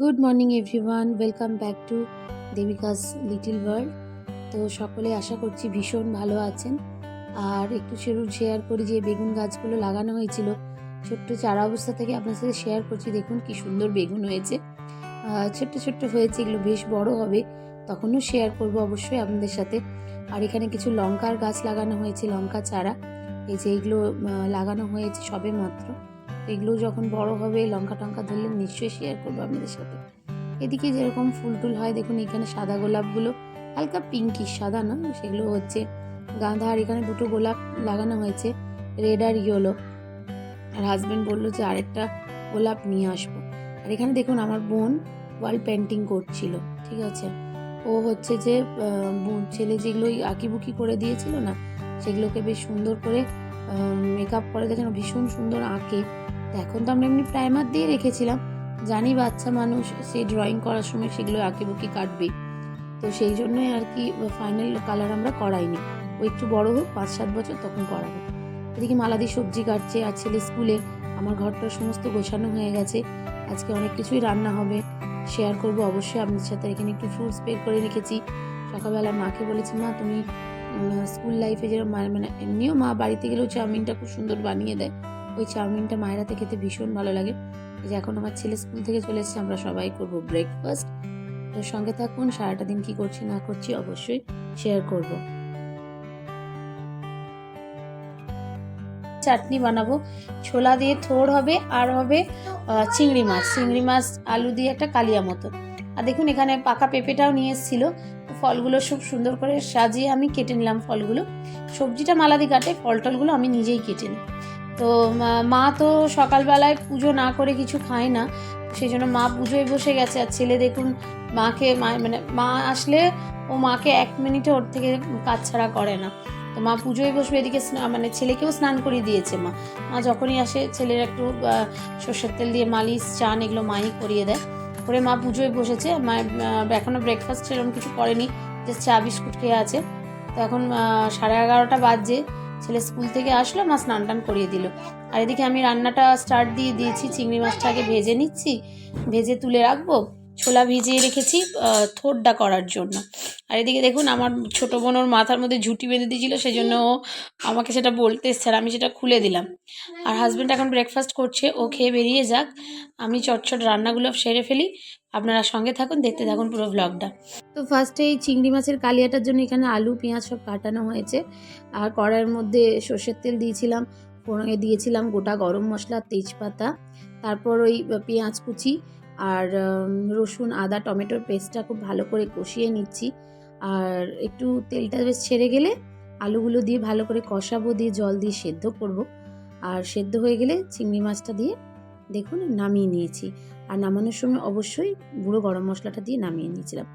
Good morning everyone, welcome back to Devika's little world. তো সকলে আশা করছি ভীষণ ভালো আছেন। আর একটু শেয়ার করি যে বেগুন গাছগুলো লাগানো হয়েছিল ছোট্ট চারা অবস্থা থেকে আপনার সাথে শেয়ার করছি। দেখুন কি সুন্দর বেগুন হয়েছে, ছোট্ট ছোট্ট হয়েছে, এগুলো বেশ বড় হবে, তখনও শেয়ার করব অবশ্যই আপনাদের সাথে। আর এখানে কিছু লঙ্কার গাছ লাগানো হয়েছে, লঙ্কা চারা, এই যে এইগুলো লাগানো হয়েছে সবে মাত্র। এগুলো যখন বড় হবে, লঙ্কা টঙ্কা ধরলে নিশ্চয়ই শেয়ার করবো আপনাদের সাথে। এদিকে যেরকম ফুল টুল হয় দেখুন, এখানে সাদা গোলাপগুলো হালকা পিঙ্কিশ, সাদা না, সেগুলো হচ্ছে গাঁদা। আর এখানে দুটো গোলাপ লাগানো হয়েছে, রেড আর ইয়েলো। আর হাজব্যান্ড বললো যে আরেকটা গোলাপ নিয়ে আসবো। আর এখানে দেখুন আমার বোন ওয়াল পেন্টিং করছিল, ঠিক আছে। ও হচ্ছে যে ছেলে যেগুলো আঁকিবুকি করে দিয়েছিল না, সেগুলোকে বেশ সুন্দর করে মেকআপ করে, দেখেন ভীষণ সুন্দর আঁকে। এখন তো আমরা এমনি প্রাইমার দিয়ে রেখেছিলাম, জানি বাচ্চা মানুষ সেই ড্রয়িং করার সময় সেগুলো আঁকিবুকি কাটবে, তো সেই জন্যই আর কি ফাইনাল কালার আমরা করাইনি। ও একটু বড় হোক, 5-7 বছর, তখন করাবো। এদিকে মালাদি সবজি কাটছে, আর ছেলে স্কুলে। আমার ঘরটা সমস্ত গোছানো হয়ে গেছে। আজকে অনেক কিছুই রান্না হবে, শেয়ার করব অবশ্যই আপনাদের সাথে। এখানে একটু ফ্রুটস বের করে রেখেছি। সকালবেলা মাকে বলেছি, মা তুমি স্কুল লাইফে যেরকম মানে এমনিও মা বাড়িতে গেলেও চাউমিনটা খুব সুন্দর বানিয়ে দেয়, ওই চাউমিনটা মায়ের হাতে খেতে ভীষণ ভালো লাগে। যে এখন আমার ছেলে স্কুল থেকে চলে এসেছে, আমরা সবাই করব ব্রেকফাস্ট। তো সঙ্গে থাকুন, সারাটা দিন কি করছি না করছি অবশ্যই শেয়ার করব। চাটনি বানাবো, ছোলা দিয়ে থোড় হবে, আর হবে চিংড়ি মাছ আলু দিয়ে একটা কালিয়া মতো। আর দেখুন এখানে পাকা পেঁপেটাও নিয়ে এসেছিল। ফলগুলো খুব সুন্দর করে সাজিয়ে আমি কেটে নিলাম ফলগুলো। সবজিটা মালাদি কাটে, ফল টলগুলো আমি নিজেই কেটে নিই। তো মা তো সকালবেলায় পুজো না করে কিছু খায় না, সেই জন্য মা পুজোয় বসে গেছে। আর ছেলে দেখুন মাকে মানে মা আসলে ও মাকে 1 মিনিটে ওর থেকে কাজ ছাড়া করে না। তো মা পুজোয় বসবে, এদিকে মানে ছেলেকেও স্নান করিয়ে দিয়েছে মা। মা যখনই আসে ছেলের একটু সর্ষের তেল দিয়ে মালিশ, চান, এগুলো মাই করিয়ে দেয়। করে মা পুজোয় বসেছে। মা এখনও ব্রেকফাস্ট সেরকম কিছু করেনি, যে চা বিস্কুট খেয়ে আছে। তো এখন 11:30 বাজছে, ছেলে স্কুল থেকে আসলো, মা স্নান টান করিয়ে দিল। আর এদিকে আমি রান্নাটা স্টার্ট দিয়ে দিয়েছি। চিংড়ি মাছটা আগে ভেজে নিচ্ছি, ভেজে তুলে রাখবো। ছোলা ভিজিয়ে রেখেছি থোড়টা করার জন্য। আর এদিকে দেখুন আমার ছোটো বোন ওর মাথার মধ্যে ঝুঁটি বেঁধে দিয়েছিল, সেই জন্য ও আমাকে সেটা বলতে এসছে, আর আমি সেটা খুলে দিলাম। আর হাজব্যান্ড এখন ব্রেকফাস্ট করছে, ও খেয়ে বেরিয়ে যাক, আমি চটচট রান্নাগুলো সেরে ফেলি। আপনারা সঙ্গে থাকুন, দেখতে থাকুন পুরো ব্লগটা। তো ফার্স্টে এই চিংড়ি মাছের কালিয়াটার জন্য এখানে আলু পেঁয়াজ সব কাটানো হয়েছে। আর কড়াইয়ের মধ্যে সর্ষের তেল দিয়েছিলাম, ফোড়নে দিয়েছিলাম গোটা গরম মশলা, তেজপাতা, তারপর ওই পেঁয়াজ কুচি আর রসুন আদা টমেটোর পেস্টটা খুব ভালো করে কষিয়ে নিচ্ছি। আর একটু তেলটা বেশ ছেড়ে গেলে আলুগুলো দিয়ে ভালো করে কষাবো, দিয়ে জল দিয়ে সেদ্ধ করব। আর সেদ্ধ হয়ে গেলে চিংড়ি মাছটা দিয়ে দেখুন নামিয়ে নিয়েছি। আর নামানোর সময় অবশ্যই গুঁড়ো গরম মশলাটা দিয়ে নামিয়ে নিয়েছিলাম।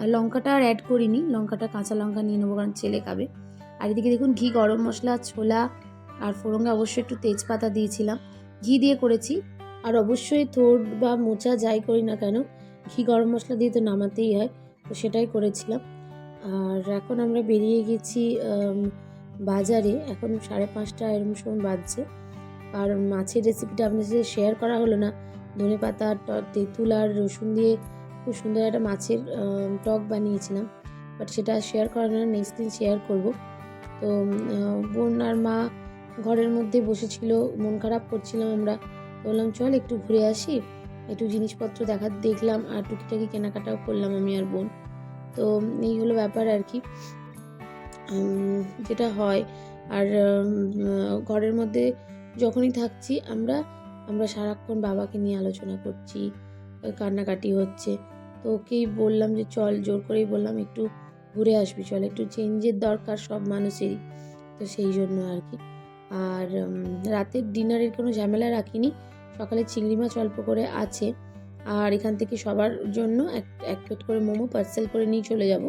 আর লঙ্কাটা আর অ্যাড করিনি, লঙ্কাটা কাঁচা লঙ্কা নিয়ে নেবো, কারণ ছেলে খাবে। আর এদিকে দেখুন ঘি, গরম মশলা, ছোলা আর ফোড়নে অবশ্যই একটু তেজপাতা দিয়েছিলাম, ঘি দিয়ে করেছি। আর অবশ্যই থোড় বা মোচা যাই করি না কেন, ঘি গরম মশলা দিয়ে তো নামাতেই হয়, তো সেটাই করেছিলাম। আর এখন আমরা বেরিয়ে গেছি বাজারে, এখন 5:30 এরকম সময় বাজছে। আর মাছের রেসিপিটা আপনাদের সাথে শেয়ার করা হলো না। ধনেপাতা, তেঁতুল আর রসুন দিয়ে খুব সুন্দর একটা মাছের টক বানিয়েছিলাম, বাট সেটা শেয়ার করা না, নেক্সট দিন শেয়ার করব। তো বোন আর মা ঘরের মধ্যে বসেছিল, মন খারাপ করছিলাম আমরা, বললাম চল একটু ঘুরে আসি, একটু জিনিসপত্র দেখলাম, আর টুকিটাকি কেনাকাটাও করলাম আমি আর বোন। তো এই হলো ব্যাপার আর কি, যেটা হয়। আর ঘরের মধ্যে যখনই থাকছি আমরা সারাক্ষণ বাবাকে নিয়ে আলোচনা করছি, কান্নাকাটি হচ্ছে। তো ওকেই বললাম যে চল, জোর করেই বললাম একটু ঘুরে আসবি, চল, একটু চেঞ্জের দরকার সব মানুষেরই, তো সেই জন্য আর কি। আর রাতের ডিনারের কোনো ঝামেলা রাখিনি, সকালে চিংড়ি মাছ অল্প করে আছে। আর এখান থেকে সবার জন্য এক প্লেট করে মোমো পার্সেল করে নিয়ে চলে যাব।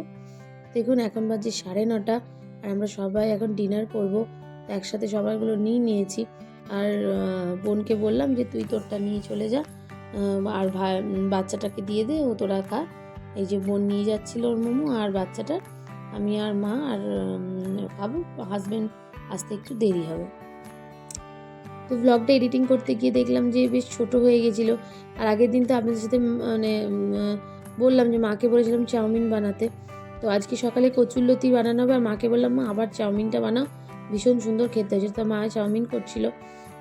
দেখুন এখন বাজে 9:30, আর আমরা সবাই এখন ডিনার করব। একসাথে সবাইগুলো নিয়েছি। আর বোনকে বললাম যে তুই তোরটা নিয়ে চলে যা, আর বাচ্চাটাকে দিয়ে দে, ও তোরা খা। এই যে বোন নিয়ে যাচ্ছিল ওর মোমো, আর বাচ্চাটা আমি আর মা আর খাবো, হাজব্যান্ড আসতে একটু দেরি হবে। তো ব্লগটা এডিটিং করতে গিয়ে দেখলাম যে বেশ ছোট হয়ে গেছিলো। আর আগের দিন তো আপনাদের সাথে মানে বললাম যে মাকে বলেছিলাম চাউমিন বানাতে। তো আজকে সকালে কচুরলতি বানানো হবে আর মাকে বললাম মা আবার চাউমিনটা বানাও, ভীষণ সুন্দর খেতে হয়েছে। তো মা চাউমিন করছিল।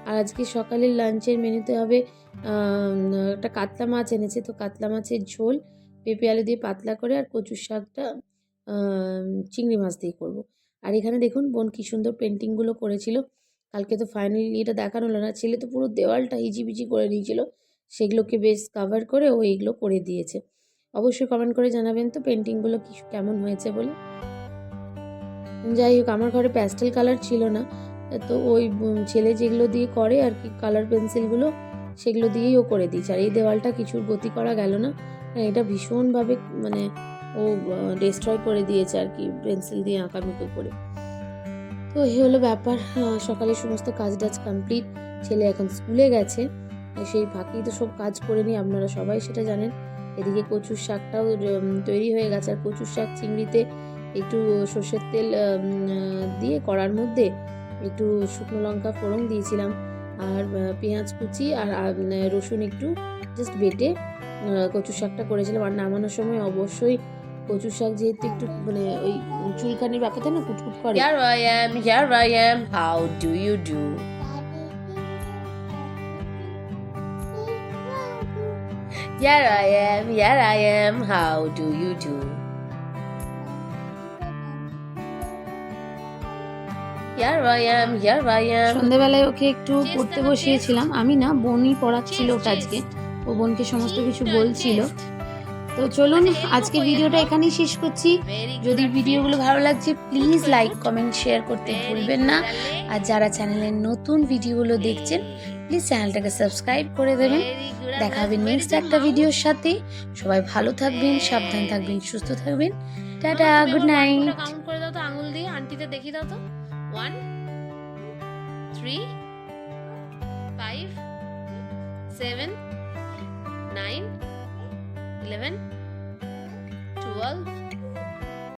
আর আজকে সকালের লাঞ্চের মেনুতে হবে একটা কাতলা মাছ এনেছে, তো কাতলা মাছের ঝোল পেঁপে আলু দিয়ে পাতলা করে, আর কচুর শাকটা চিংড়ি মাছ দিয়ে করব। আর এখানে দেখুন বোন কি সুন্দর পেন্টিংগুলো করেছিল। কালকে তো ফাইনালি এটা দেখানো হলো না, ছেলে তো পুরো দেওয়ালটা হিজিবিজি করে নিয়েছিল, সেগুলোকে বেশ কাভার করে ও এইগুলো করে দিয়েছে। অবশ্যই কমেন্ট করে জানাবেন তো পেন্টিংগুলো কি কেমন হয়েছে বলে। যাই হোক, আমার ঘরে প্যাস্টেল কালার ছিল না, তো ওই ছেলে যেগুলো দিয়ে করে আর কি কালার পেন্সিলগুলো, সেগুলো দিয়েই ও করে দিয়েছে। আর এই দেওয়ালটা কিছুর গতি করা গেল না, এটা ভীষণভাবে মানে ও ডিস্ট্রয় করে দিয়েছে আর কি পেন্সিল দিয়ে আঁকামিকো করে। তো এই হলো ব্যাপার। সকালে সমস্ত কাজ টাজ কমপ্লিট, ছেলে এখন স্কুলে গেছে, সেই ফাঁকেই তো সব কাজ করে নিই, আপনারা সবাই সেটা জানেন। এদিকে কচুর শাকটাও তৈরি হয়ে গেছে। আর কচুর শাক চিংড়িতে একটু সর্ষের তেল দিয়ে কড়ার মধ্যে একটু শুকনো লঙ্কা ফোড়ন দিয়েছিলাম, আর পেঁয়াজ কুচি আর রসুন একটু জাস্ট বেটে কচুর শাকটা করেছিলাম। আর নামানোর সময় অবশ্যই কচুর শাক যেহেতু একটু মানে ওই চুলকানির ব্যাপারটা না কুটকুট করে। Here I am, how do you do? Here I am, how do you do? Here I am. সন্ধ্যাবেলায় ওকে একটু পড়তে বসিয়েছিলাম, আমি না, বোনই পড়াচ্ছিল ওকে আজকে, ও বোনকে সমস্ত কিছু বলছিল। তো চলুন আজকে ভিডিওটা এখানেই শেষ করছি। যদি ভিডিওগুলো ভালো লাগছে প্লিজ লাইক কমেন্ট শেয়ার করতে ভুলবেন না। আর যারা চ্যানেলের নতুন ভিডিওগুলো দেখছেন প্লিজ চ্যানেলটাকে সাবস্ক্রাইব করে দেবেন। দেখা হবে নেক্সট একটা ভিডিওর সাথে। সবাই ভালো থাকবেন, সাবধান থাকবেন, সুস্থ থাকবেন। Tata, good night. কাউন্ট করে দাও তো আঙুল দিয়ে, আন্টিতে দেখিয়ে দাও তো। 1 3 5 7 9 11 12